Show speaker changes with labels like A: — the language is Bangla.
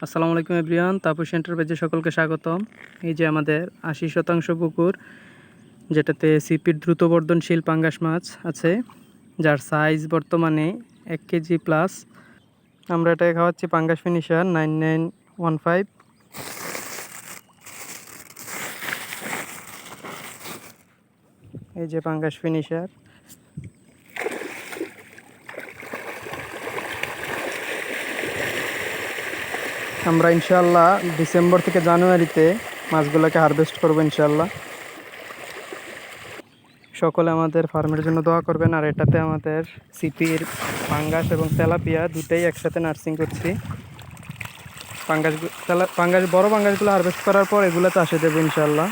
A: আসসালামু আলাইকুম এভরিওয়ান, তাপস এন্টারপ্রাইজে সকলকে স্বাগতম। এই যে আমাদের ৮০% পুকুর, যেটাতে সিপির দ্রুত বর্ধনশীল পাঙ্গাস মাছ আছে, যার সাইজ বর্তমানে 1 কেজি প্লাস। আমরা এটাকে খাওয়াচ্ছি পাঙ্গাস ফিনিশার 9915। এই যে পাঙ্গাস ফিনিশার। আমরা ইনশাআল্লাহ ডিসেম্বর থেকে জানুয়ারিতে মাছগুলোকে হারভেস্ট করবো ইনশাআল্লাহ। সকলে আমাদের ফার্মের জন্য দোয়া করবেন। আর এটাতে আমাদের সিপির পাঙ্গাস এবং তেলাপিয়া দুটোই একসাথে নার্সিং করছি। পাঙ্গাস বড় পাঙ্গাসগুলো হারভেস্ট করার পর এগুলো চাষে দেবো ইনশাআল্লাহ।